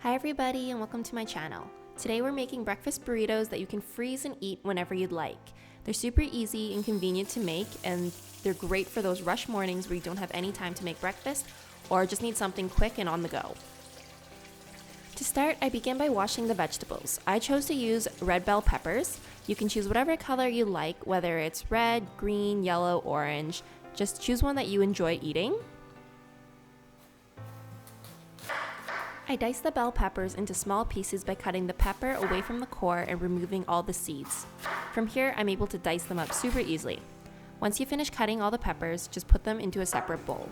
Hi everybody and welcome to my channel. Today we're making breakfast burritos that you can freeze and eat whenever you'd like. They're super easy and convenient to make, and they're great for those rush mornings where you don't have any time to make breakfast or just need something quick and on the go. To start, I begin by washing the vegetables. I chose to use red bell peppers. You can choose whatever color you like, whether it's red, green, yellow, orange. Just choose one that you enjoy eating. I dice the bell peppers into small pieces by cutting the pepper away from the core and removing all the seeds. From here, I'm able to dice them up super easily. Once you finish cutting all the peppers, just put them into a separate bowl.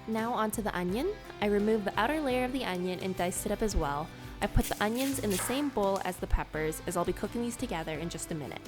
Now onto the onion. I remove the outer layer of the onion and dice it up as well. I put the onions in the same bowl as the peppers, as I'll be cooking these together in just a minute.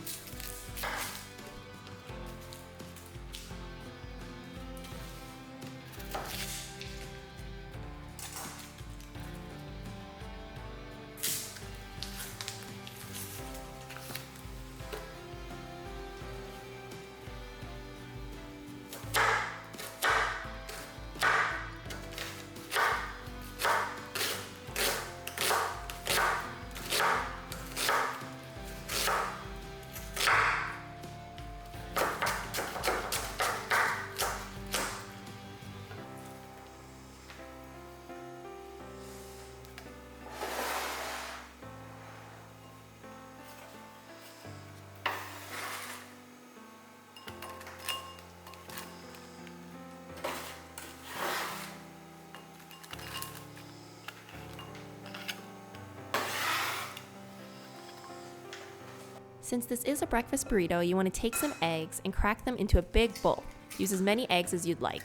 Since this is a breakfast burrito, you want to take some eggs and crack them into a big bowl. Use as many eggs as you'd like.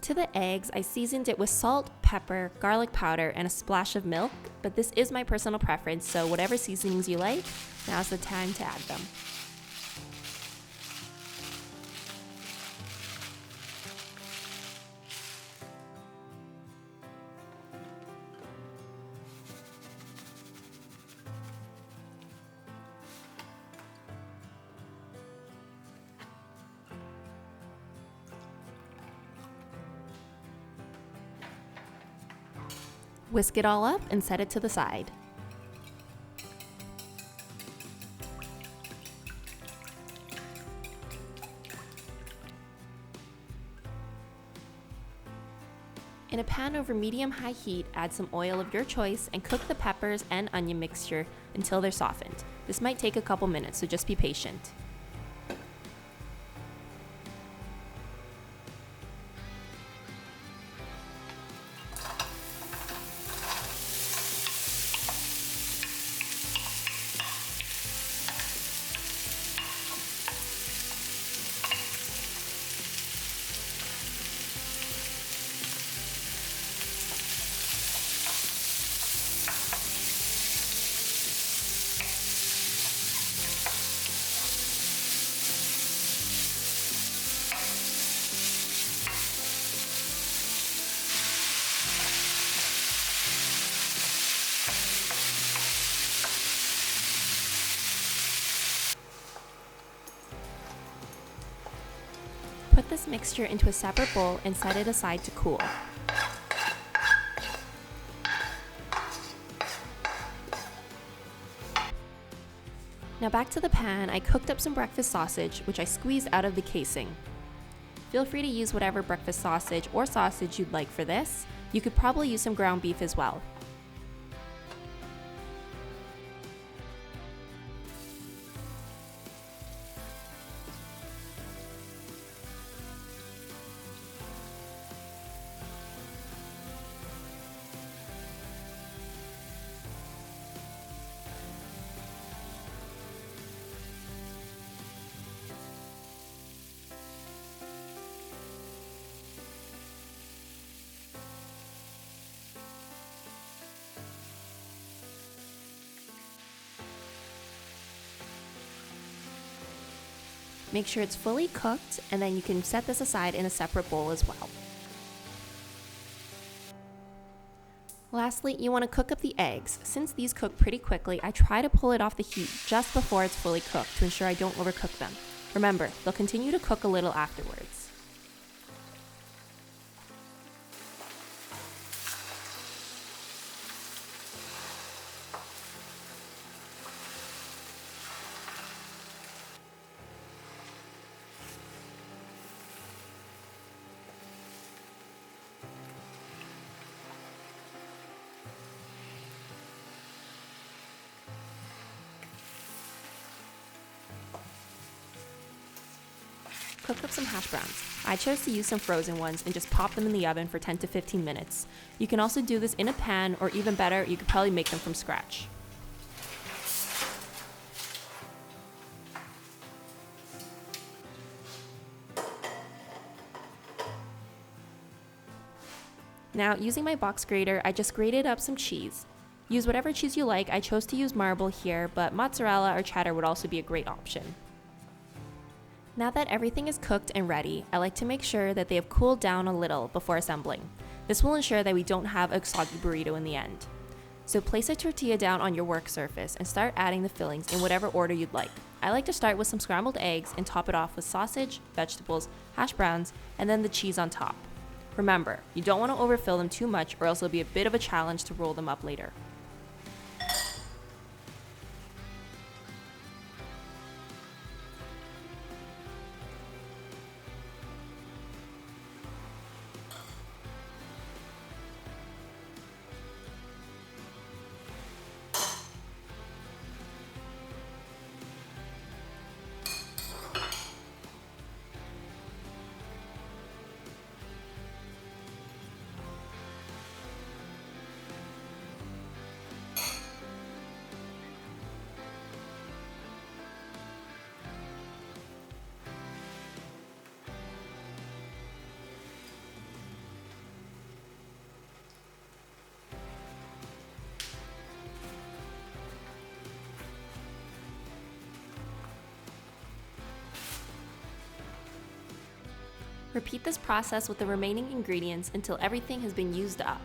To the eggs, I seasoned it with salt, pepper, garlic powder, and a splash of milk, but this is my personal preference, so whatever seasonings you like, now's the time to add them. Whisk it all up and set it to the side. In a pan over medium-high heat, add some oil of your choice and cook the peppers and onion mixture until they're softened. This might take a couple minutes, so just be patient. Put this mixture into a separate bowl and set it aside to cool. Now back to the pan, I cooked up some breakfast sausage, which I squeezed out of the casing. Feel free to use whatever breakfast sausage or sausage you'd like for this. You could probably use some ground beef as well. Make sure it's fully cooked, and then you can set this aside in a separate bowl as well. Lastly, you want to cook up the eggs. Since these cook pretty quickly, I try to pull it off the heat just before it's fully cooked to ensure I don't overcook them. Remember, they'll continue to cook a little afterwards. Cook up some hash browns. I chose to use some frozen ones and just pop them in the oven for 10 to 15 minutes. You can also do this in a pan, or even better, you could probably make them from scratch. Now, using my box grater, I just grated up some cheese. Use whatever cheese you like. I chose to use marble here, but mozzarella or cheddar would also be a great option. Now that everything is cooked and ready, I like to make sure that they have cooled down a little before assembling. This will ensure that we don't have a soggy burrito in the end. So place a tortilla down on your work surface and start adding the fillings in whatever order you'd like. I like to start with some scrambled eggs and top it off with sausage, vegetables, hash browns, and then the cheese on top. Remember, you don't want to overfill them too much, or else it'll be a bit of a challenge to roll them up later. Repeat this process with the remaining ingredients until everything has been used up.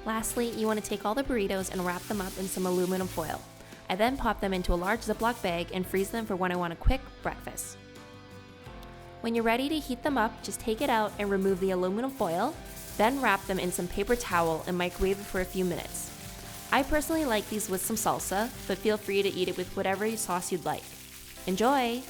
Lastly, you want to take all the burritos and wrap them up in some aluminum foil. I then pop them into a large Ziploc bag and freeze them for when I want a quick breakfast. When you're ready to heat them up, just take it out and remove the aluminum foil, then wrap them in some paper towel and microwave it for a few minutes. I personally like these with some salsa, but feel free to eat it with whatever sauce you'd like. Enjoy!